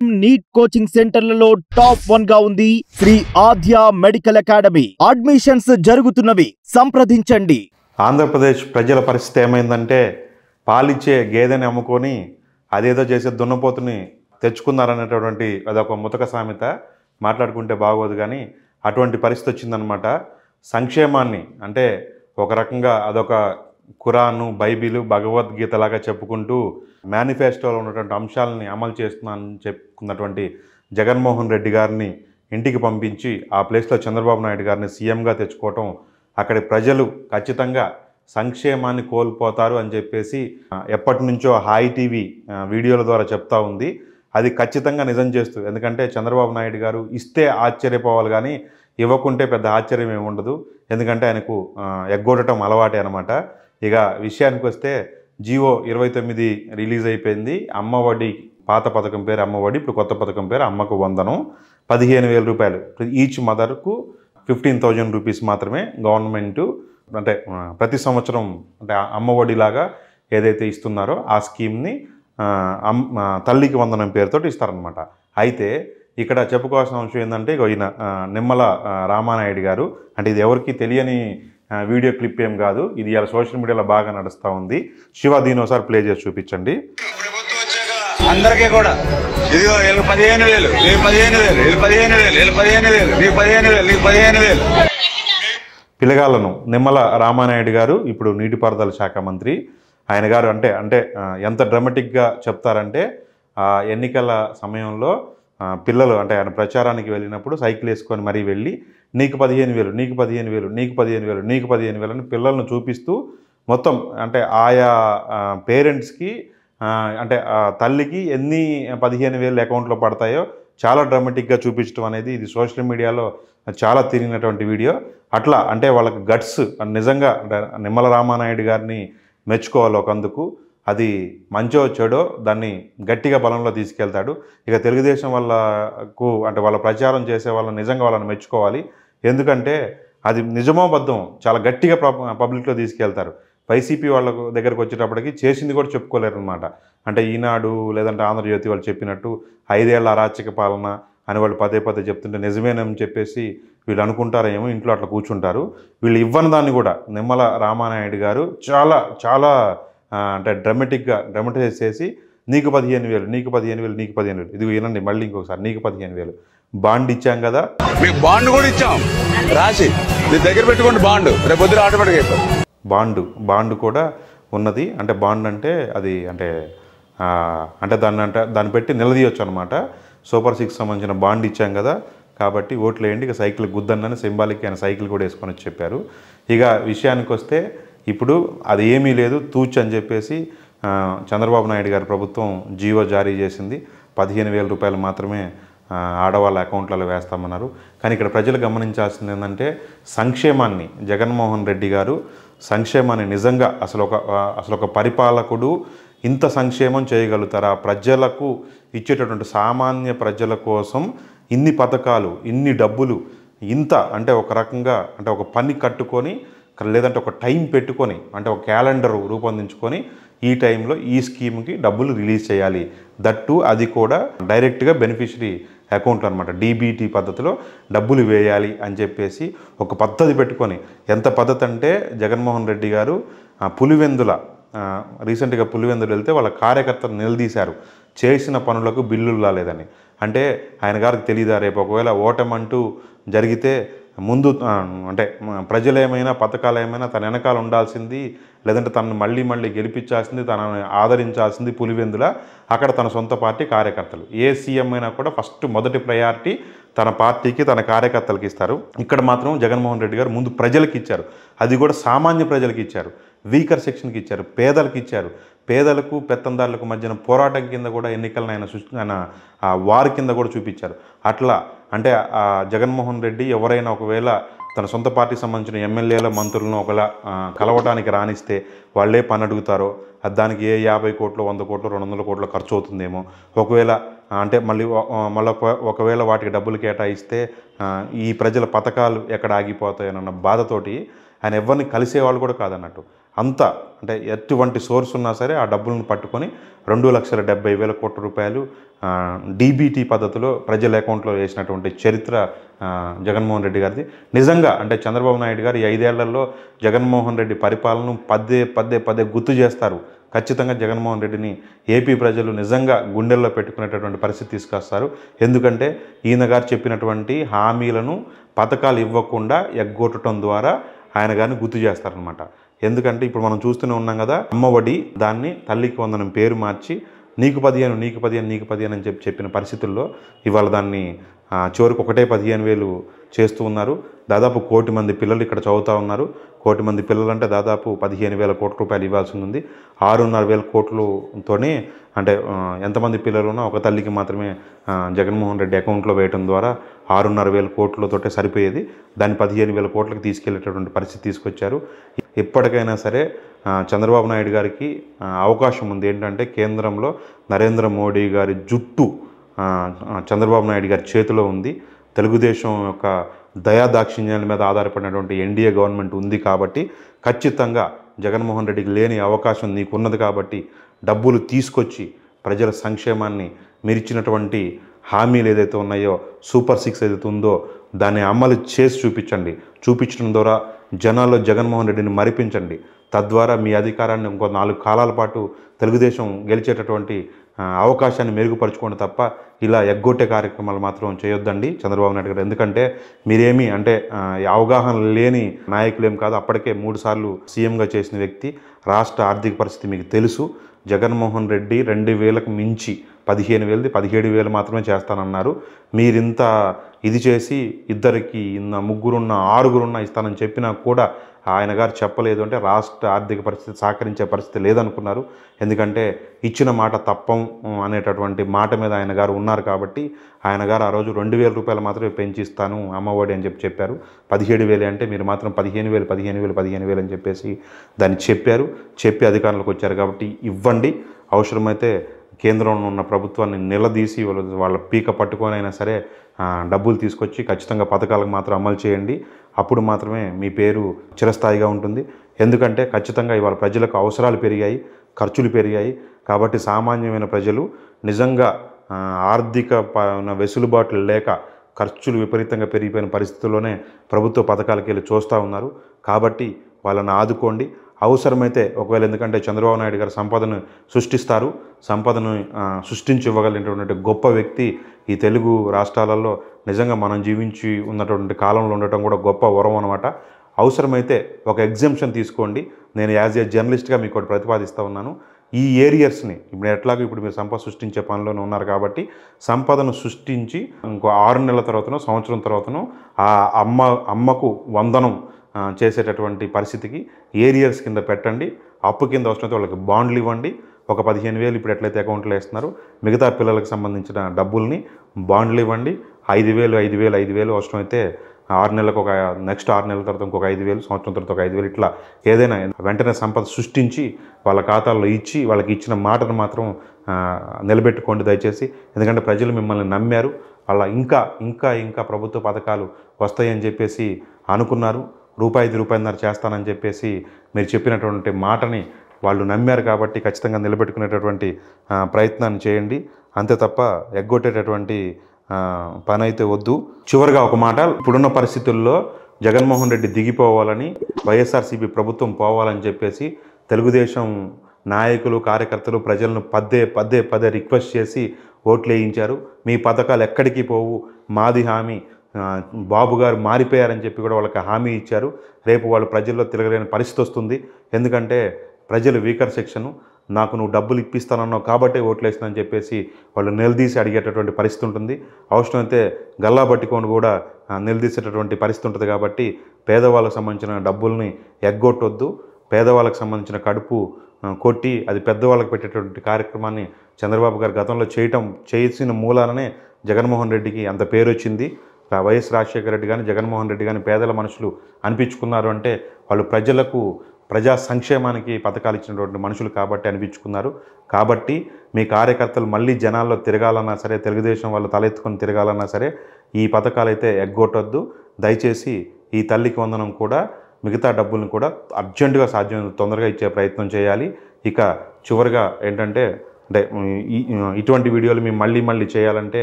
NEET coaching సెంటర్లలో top 1 గా ఉంది శ్రీ ఆద్య మెడికల్ అకాడమీ. అడ్మిషన్స్ జరుగుతున్నవి, సంప్రదించండి. ఆంధ్రప్రదేశ్ ప్రజల పరిస్థితి ఏమైందంటే పాలిచ్చే గేదెని అమ్ముకొని అదేదో చేసే దున్నపోతుని తెచ్చుకున్నారనేటటువంటి అదొక ముతక సామెత, మాట్లాడుకుంటే బాగోదు కానీ అటువంటి పరిస్థితి వచ్చిందనమాట. సంక్షేమాన్ని అంటే ఒక రకంగా అదొక ఖురాను, బైబిలు, భగవద్గీత లాగా చెప్పుకుంటూ మేనిఫెస్టోలో ఉన్నటువంటి అంశాలని అమలు చేస్తున్నానని చెప్పుకున్నటువంటి జగన్మోహన్ రెడ్డి గారిని ఇంటికి పంపించి ఆ ప్లేస్లో చంద్రబాబు నాయుడు గారిని సీఎంగా తెచ్చుకోవటం, అక్కడి ప్రజలు ఖచ్చితంగా సంక్షేమాన్ని కోల్పోతారు అని చెప్పేసి ఎప్పటి నుంచో హాయ్ టీవీ వీడియోల ద్వారా చెప్తా ఉంది. అది ఖచ్చితంగా నిజం చేస్తూ, ఎందుకంటే చంద్రబాబు నాయుడు గారు ఇస్తే ఆశ్చర్యపోవాలి కానీ ఇవ్వకుంటే పెద్ద ఆశ్చర్యం ఏమి ఉండదు. ఎందుకంటే ఆయనకు ఎగ్గొట్టడం అలవాటే అనమాట. ఇక విషయానికి వస్తే జియో 29 రిలీజ్ అయిపోయింది. అమ్మఒడి పాత పథకం పేరు అమ్మఒడి, ఇప్పుడు కొత్త పథకం పేరు అమ్మకు వందనం. 15,000 రూపాయలు ఈచ్ మదర్కు 15,000 రూపీస్ మాత్రమే గవర్నమెంటు అంటే ప్రతి సంవత్సరం అంటే అమ్మఒడిలాగా ఏదైతే ఇస్తున్నారో ఆ స్కీమ్ని తల్లికి వందనం పేరుతో ఇస్తారనమాట. అయితే ఇక్కడ చెప్పుకోవాల్సిన అంశం ఏంటంటే ఈయన నిమ్మల రామానాయుడు గారు, అంటే ఇది ఎవరికి తెలియని వీడియో క్లిప్ ఏం కాదు, ఇది ఇలా సోషల్ మీడియాలో బాగా నడుస్తూ ఉంది. శివ దీని ఒకసారి ప్లే చేసి చూపించండి. అందరికీ కూడా ఇదిగో 15,000, 15,000, 15,000, 15,000, 15,000, 15,000 పిల్లగాళ్ళను నిమ్మల రామానాయుడు గారు ఇప్పుడు నీటిపారుదల శాఖ మంత్రి. ఆయన గారు అంటే ఎంత డ్రామాటిక్గా చెప్తారంటే ఎన్నికల సమయంలో పిల్లలు అంటే ఆయన ప్రచారానికి వెళ్ళినప్పుడు సైకిల్ వేసుకొని మరీ వెళ్ళి నీకు 15,000, నీకు 15,000, నీకు 15,000, నీకు 15,000 అని పిల్లలను చూపిస్తూ మొత్తం అంటే ఆయా పేరెంట్స్కి అంటే తల్లికి ఎన్ని 15,000 అకౌంట్లో పడతాయో చాలా డ్రామాటిక్గా చూపించడం అనేది ఇది సోషల్ మీడియాలో చాలా తిరిగినటువంటి వీడియో. అట్లా అంటే వాళ్ళకి గట్స్ నిజంగా అంటే నిమ్మల రామానాయుడు గారిని మెచ్చుకోవాలి ఒకందుకు. అది మంచో చెడో దాన్ని గట్టిగా బలంలో తీసుకెళ్తాడు. ఇక తెలుగుదేశం వాళ్ళకు అంటే వాళ్ళ ప్రచారం చేసే వాళ్ళని నిజంగా వాళ్ళని మెచ్చుకోవాలి. ఎందుకంటే అది నిజమో బద్దం చాలా గట్టిగా పబ్లిక్లో తీసుకెళ్తారు. వైసీపీ వాళ్ళ దగ్గరకు వచ్చేటప్పటికి చేసింది కూడా చెప్పుకోలేరు అనమాట. అంటే ఈనాడు లేదంటే ఆంధ్రజ్యోతి వాళ్ళు చెప్పినట్టు 5 ఏళ్ల అరాచక పాలన అని వాళ్ళు పదే పదే చెప్తుంటే నిజమేనని చెప్పేసి వీళ్ళు అనుకుంటారేమో, ఇంట్లో అట్లా కూర్చుంటారు. వీళ్ళు ఇవ్వని దాన్ని కూడా నిమ్మల రామానాయుడు గారు చాలా చాలా అంటే డ్రామటైజ్ చేసి నీకు 15,000, నీకు 15,000, నీకు 15,000, ఇది వినండి మళ్ళీ ఇంకొకసారి, నీకు 15,000 బాండ్ ఇచ్చాం కదా, మీకు బాండ్ కూడా ఇచ్చాం రాసి మీ దగ్గర పెట్టుకోండి, బాండ్ రేపు పొద్దున ఆటోమేటిక్ అయిపోతుంది. బాండ్ కూడా ఉన్నది. అంటే బాండ్ అంటే అది అంటే దాన్ని పెట్టి నిలదీయొచ్చు అనమాట. సూపర్ 6 సంబంధించిన బాండ్ ఇచ్చాం కదా కాబట్టి ఓట్లు వేయండి, ఇక సైకిల్ గుద్దన్నని సింబాలిక్ ఆయన సైకిల్ కూడా వేసుకొని వచ్చి చెప్పారు. ఇక విషయానికి వస్తే ఇప్పుడు అది ఏమీ లేదు తూచ్ అని చెప్పేసి చంద్రబాబు నాయుడు గారి ప్రభుత్వం జీవో జారీ చేసింది. 15,000 రూపాయలు మాత్రమే ఆడవాళ్ళ అకౌంట్లలో వేస్తామన్నారు. కానీ ఇక్కడ ప్రజలు గమనించాల్సింది ఏంటంటే సంక్షేమాన్ని జగన్మోహన్ రెడ్డి గారు సంక్షేమాన్ని నిజంగా అసలు ఒక పరిపాలకుడు ఇంత సంక్షేమం చేయగలుగుతారా? ప్రజలకు ఇచ్చేటటువంటి సామాన్య ప్రజల కోసం ఇన్ని పథకాలు, ఇన్ని డబ్బులు, ఇంత అంటే ఒక రకంగా అంటే ఒక పని కట్టుకొని లేదంటే ఒక టైం పెట్టుకొని అంటే ఒక క్యాలెండర్ రూపొందించుకొని ఈ టైంలో ఈ స్కీమ్కి డబ్బులు రిలీజ్ చేయాలి. దట్టు అది కూడా డైరెక్ట్గా బెనిఫిషరీ అకౌంట్లు అనమాట, డీబీటీ పద్ధతిలో డబ్బులు వేయాలి అని చెప్పేసి ఒక పద్ధతి పెట్టుకొని, ఎంత పద్ధతి అంటే జగన్మోహన్ రెడ్డి గారు రీసెంట్గా పులివెందులు వెళ్తే వాళ్ళ కార్యకర్తలు నిలదీశారు చేసిన పనులకు బిల్లులు రాలేదని. అంటే ఆయన గారికి తెలియదా రేపు ఒకవేళ ఓటమంటూ జరిగితే ముందు అంటే ప్రజలు ఏమైనా పథకాలు ఏమైనా తన వెనకాల ఉండాల్సింది, లేదంటే తనను మళ్ళీ గెలిపించాల్సింది, తనని ఆదరించాల్సింది పులివెందుల, అక్కడ తన సొంత పార్టీ కార్యకర్తలు. ఏ సీఎం అయినా కూడా ఫస్ట్ మొదటి ప్రయారిటీ తన పార్టీకి తన కార్యకర్తలకు ఇస్తారు. ఇక్కడ మాత్రం జగన్మోహన్ రెడ్డి గారు ముందు ప్రజలకు ఇచ్చారు. అది కూడా సామాన్య ప్రజలకు ఇచ్చారు, వీకర్ సెక్షన్కి ఇచ్చారు, పేదలకు ఇచ్చారు. పేదలకు పెత్తందారులకు మధ్యన పోరాటం కింద కూడా ఎన్నికలను ఆయన వారి కింద కూడా చూపించారు. అట్లా అంటే జగన్మోహన్ రెడ్డి ఎవరైనా ఒకవేళ తన సొంత పార్టీకి సంబంధించిన ఎమ్మెల్యేల మంత్రులను ఒకవేళ కలవటానికి రానిస్తే వాళ్ళే పని అడుగుతారో దానికి ఏ 50 కోట్లు, 100 కోట్లు, 200 కోట్లు ఖర్చు అవుతుందేమో. ఒకవేళ అంటే మళ్ళీ ఒకవేళ వాటికి డబ్బులు కేటాయిస్తే ఈ ప్రజల పథకాలు ఎక్కడ ఆగిపోతాయనన్న బాధతోటి ఆయన ఎవరిని కలిసేవాళ్ళు కూడా కాదన్నట్టు. అంతా అంటే ఎటువంటి సోర్స్ ఉన్నా సరే ఆ డబ్బులను పట్టుకొని 2,70,000 కోట్ల రూపాయలు డీబీటీ పద్ధతిలో ప్రజల అకౌంట్లో వేసినటువంటి చరిత్ర జగన్మోహన్ రెడ్డి గారిది. నిజంగా అంటే చంద్రబాబు నాయుడు గారు ఈ 5 ఏళ్లలో జగన్మోహన్ రెడ్డి పరిపాలనను పదే గుర్తు చేస్తారు. ఖచ్చితంగా జగన్మోహన్ రెడ్డిని ఏపీ ప్రజలు నిజంగా గుండెల్లో పెట్టుకునేటటువంటి పరిస్థితి తీసుకొస్తారు. ఎందుకంటే ఈయన గారు చెప్పినటువంటి హామీలను పథకాలు ఇవ్వకుండా ఎగ్గొట్టడం ద్వారా ఆయన గారిని గుర్తు చేస్తారనమాట. ఎందుకంటే ఇప్పుడు మనం చూస్తూనే ఉన్నాం కదా, అమ్మఒడి దాన్ని తల్లికి వందనం పేరు మార్చి నీకు 15 అని చెప్పిన పరిస్థితుల్లో ఇవాళ దాన్ని చివరికి ఒకటే 15,000 చేస్తూ ఉన్నారు. దాదాపు 1 కోటి మంది పిల్లలు ఇక్కడ చదువుతూ ఉన్నారు. 1 కోటి మంది పిల్లలంటే దాదాపు 15,000 కోట్ల రూపాయలు ఇవ్వాల్సి ఉంది. 6,500 కోట్లతోనే అంటే ఎంతమంది పిల్లలు ఉన్నా ఒక తల్లికి మాత్రమే జగన్మోహన్ రెడ్డి అకౌంట్లో వేయడం ద్వారా 6,500 కోట్లతోటే సరిపోయేది. దాన్ని 15,000 కోట్లకు తీసుకెళ్లేటటువంటి పరిస్థితి తీసుకొచ్చారు. ఎప్పటికైనా సరే చంద్రబాబు నాయుడు గారికి అవకాశం ఉంది. ఏంటంటే కేంద్రంలో నరేంద్ర మోడీ గారి జుట్టు చంద్రబాబు నాయుడు గారి చేతిలో ఉంది. తెలుగుదేశం యొక్క దయాదాక్షిణ్యాల మీద ఆధారపడినటువంటి ఎన్డీఏ గవర్నమెంట్ ఉంది కాబట్టి ఖచ్చితంగా జగన్మోహన్ రెడ్డికి లేని అవకాశం నీకున్నది కాబట్టి డబ్బులు తీసుకొచ్చి ప్రజల సంక్షేమాన్ని మీరు ఇచ్చినటువంటి హామీలు ఏదైతే ఉన్నాయో సూపర్ 6 ఏదైతే ఉందో దాన్ని అమలు చేసి చూపించడం ద్వారా జనాల్లో జగన్మోహన్ రెడ్డిని మరిపించండి. తద్వారా మీ అధికారాన్ని ఇంకో 4 కాలాల పాటు తెలుగుదేశం గెలిచేటటువంటి అవకాశాన్ని మెరుగుపరచుకోండి తప్ప ఇలా ఎగ్గొట్టే కార్యక్రమాలు మాత్రం చేయొద్దండి చంద్రబాబు నాయుడు గారు. ఎందుకంటే మీరేమీ అంటే అవగాహన లేని నాయకులేం కాదు. అప్పటికే 3 సార్లు సీఎంగా చేసిన వ్యక్తి. రాష్ట్ర ఆర్థిక పరిస్థితి మీకు తెలుసు. జగన్మోహన్ రెడ్డి 2,000కు మించి 15,000ది 17,000 మాత్రమే చేస్తానన్నారు. మీరింత ఇది చేసి ఇద్దరికి ముగ్గురున్న 6గురున్న ఇస్తానని చెప్పినా కూడా ఆయన గారు చెప్పలేదు. అంటే రాష్ట్ర ఆర్థిక పరిస్థితి సహకరించే పరిస్థితి లేదనుకున్నారు. ఎందుకంటే ఇచ్చిన మాట తప్పం అనేటటువంటి మాట మీద ఆయన గారు ఉన్నారు కాబట్టి ఆయన గారు ఆ రోజు 2,000 రూపాయలు మాత్రమే పెంచిస్తాను అమ్మఒడి అని చెప్పారు. 17,000 అంటే మీరు మాత్రం 15,000 అని చెప్పేసి దాన్ని చెప్పి అధికారంలోకి వచ్చారు కాబట్టి ఇవ్వండి. అవసరమైతే కేంద్రంలో ఉన్న ప్రభుత్వాన్ని నిలదీసి వాళ్ళ పీక పట్టుకొని అయినా సరే డబ్బులు తీసుకొచ్చి ఖచ్చితంగా పథకాలకు మాత్రం అమలు చేయండి. అప్పుడు మాత్రమే మీ పేరు చిరస్థాయిగా ఉంటుంది. ఎందుకంటే ఖచ్చితంగా ఇవాళ ప్రజలకు అవసరాలు పెరిగాయి, ఖర్చులు పెరిగాయి కాబట్టి సామాన్యమైన ప్రజలు నిజంగా ఆర్థిక వెసులుబాట్లు లేక ఖర్చులు విపరీతంగా పెరిగిపోయిన పరిస్థితుల్లోనే ప్రభుత్వ పథకాలకి వెళ్ళి చూస్తూ ఉన్నారు. కాబట్టి వాళ్ళని ఆదుకోండి. అవసరమైతే ఒకవేళ ఎందుకంటే చంద్రబాబు నాయుడు గారు సంపదను సృష్టిస్తారు. సంపదను సృష్టించి ఇవ్వగలిగినటువంటి గొప్ప వ్యక్తి ఈ తెలుగు రాష్ట్రాలలో నిజంగా మనం జీవించి ఉన్నటువంటి కాలంలో ఉండటం కూడా గొప్ప వరం అన్నమాట. అవసరమైతే ఒక ఎగ్జంప్షన్ తీసుకోండి. నేను యాజ్ ఏ జర్నలిస్ట్గా మీకు ఒకటి ప్రతిపాదిస్తూ ఉన్నాను. ఈ ఏరియాస్ని ఇప్పుడు మీరు సంపద సృష్టించే పనిలోనే ఉన్నారు కాబట్టి సంపదను సృష్టించి ఇంకో 6 నెలల తర్వాతనో సంవత్సరం తర్వాతనో ఆ అమ్మకు వందనం చేసేటటువంటి పరిస్థితికి ఏరియర్స్ కింద పెట్టండి. అప్పు కింద అవసరమైతే వాళ్ళకి బాండ్లు ఇవ్వండి. ఒక 15,000 ఇప్పుడు ఎట్లయితే అకౌంట్లో వేస్తున్నారు మిగతా పిల్లలకు సంబంధించిన డబ్బుల్ని బాండ్లు ఇవ్వండి. 5,000 అవసరమైతే 6 నెలలకు నెక్స్ట్ 6 నెలల తర్వాత ఇంకొక 5,000, సంవత్సరం తర్వాత ఒక 5,000 ఇట్లా ఏదైనా వెంటనే సంపద సృష్టించి వాళ్ళ ఖాతాల్లో ఇచ్చి వాళ్ళకి ఇచ్చిన మాటను మాత్రం నిలబెట్టుకోండి దయచేసి. ఎందుకంటే ప్రజలు మిమ్మల్ని నమ్మారు. వాళ్ళ ఇంకా ప్రభుత్వ పథకాలు వస్తాయని చెప్పేసి అనుకున్నారు. రూపాయి 5 చేస్తానని చెప్పేసి మీరు చెప్పినటువంటి మాటని వాళ్ళు నమ్మారు కాబట్టి ఖచ్చితంగా నిలబెట్టుకునేటటువంటి ప్రయత్నాన్ని చేయండి. అంతే తప్ప ఎగ్గొట్టేటటువంటి పని అయితే వద్దు. చివరిగా ఒక మాట, ఇప్పుడున్న పరిస్థితుల్లో జగన్మోహన్ రెడ్డి దిగిపోవాలని వైఎస్ఆర్సీపీ ప్రభుత్వం పోవాలని చెప్పేసి తెలుగుదేశం నాయకులు కార్యకర్తలు ప్రజలను పదే రిక్వెస్ట్ చేసి ఓట్లు వేయించారు. మీ పథకాలు ఎక్కడికి పోవు, మాది హామీ, బాబు గారు మారిపోయారని చెప్పి కూడా వాళ్ళకి హామీ ఇచ్చారు. రేపు వాళ్ళు ప్రజల్లో తిరగలేని పరిస్థితి వస్తుంది. ఎందుకంటే ప్రజలు వీకర్ సెక్షను, నాకు నువ్వు డబ్బులు ఇప్పిస్తానన్నావు కాబట్టే ఓట్లు వేస్తానని చెప్పేసి వాళ్ళు నిలదీసి అడిగేటటువంటి పరిస్థితి ఉంటుంది. అవసరమైతే గల్లా పట్టుకొని కూడా నిలదీసేటటువంటి పరిస్థితి ఉంటుంది. కాబట్టి పేదవాళ్ళకు సంబంధించిన డబ్బుల్ని ఎగ్గొట్టొద్దు. పేదవాళ్ళకు సంబంధించిన కడుపు కొట్టి అది పెద్దవాళ్ళకి పెట్టేటువంటి కార్యక్రమాన్ని చంద్రబాబు గారు గతంలో చేసిన మూలాలనే జగన్మోహన్ రెడ్డికి అంత పేరు వచ్చింది. వైఎస్ రాజశేఖర రెడ్డి కానీ జగన్మోహన్ రెడ్డి కానీ పేదల మనుషులు అనిపించుకున్నారు అంటే వాళ్ళు ప్రజా సంక్షేమానికి పథకాలు ఇచ్చినటువంటి మనుషులు కాబట్టి అనిపించుకున్నారు. కాబట్టి మీ కార్యకర్తలు మళ్ళీ జనాల్లో తిరగాలన్నా సరే, తెలుగుదేశం వాళ్ళు తలెత్తుకొని తిరగాలన్నా సరే ఈ పథకాలు అయితే ఎగ్గొట్టొద్దు. దయచేసి ఈ తల్లికి వందనం కూడా మిగతా డబ్బులను కూడా అర్జెంటుగా సాధ్యమైన తొందరగా ఇచ్చే ప్రయత్నం చేయాలి. ఇక చివరిగా ఏంటంటే అంటే ఇటువంటి వీడియోలు మేము మళ్ళీ చేయాలంటే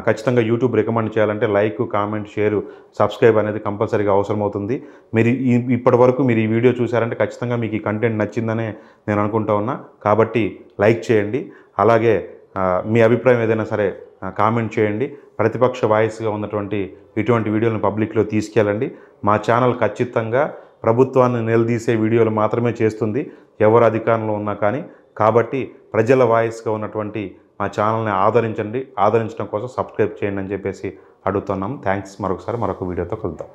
ఖచ్చితంగా యూట్యూబ్ రికమెండ్ చేయాలంటే లైక్, కామెంట్, షేరు, సబ్స్క్రైబ్ అనేది కంపల్సరీగా అవసరమవుతుంది. మీరు ఇప్పటి వరకు మీరు ఈ వీడియో చూసారంటే ఖచ్చితంగా మీకు ఈ కంటెంట్ నచ్చిందనే నేను అనుకుంటా ఉన్నా. కాబట్టి లైక్ చేయండి. అలాగే మీ అభిప్రాయం ఏదైనా సరే కామెంట్ చేయండి. ప్రతిపక్ష వాయిస్గా ఉన్నటువంటి ఇటువంటి వీడియోలను పబ్లిక్లో తీసుకెళ్ళండి. మా ఛానల్ ఖచ్చితంగా ప్రభుత్వాన్ని నిలదీసే వీడియోలు మాత్రమే చేస్తుంది, ఎవరు అధికారంలో ఉన్నా కానీ. కాబట్టి ప్రజల వాయిస్గా ఉన్నటువంటి మా ఛానల్ని ఆదరించండి. ఆదరించడం కోసం సబ్స్క్రైబ్ చేయండి అని చెప్పేసి అడుగుతున్నాం. థ్యాంక్స్. మరొకసారి మరొక వీడియోతో కలుద్దాం.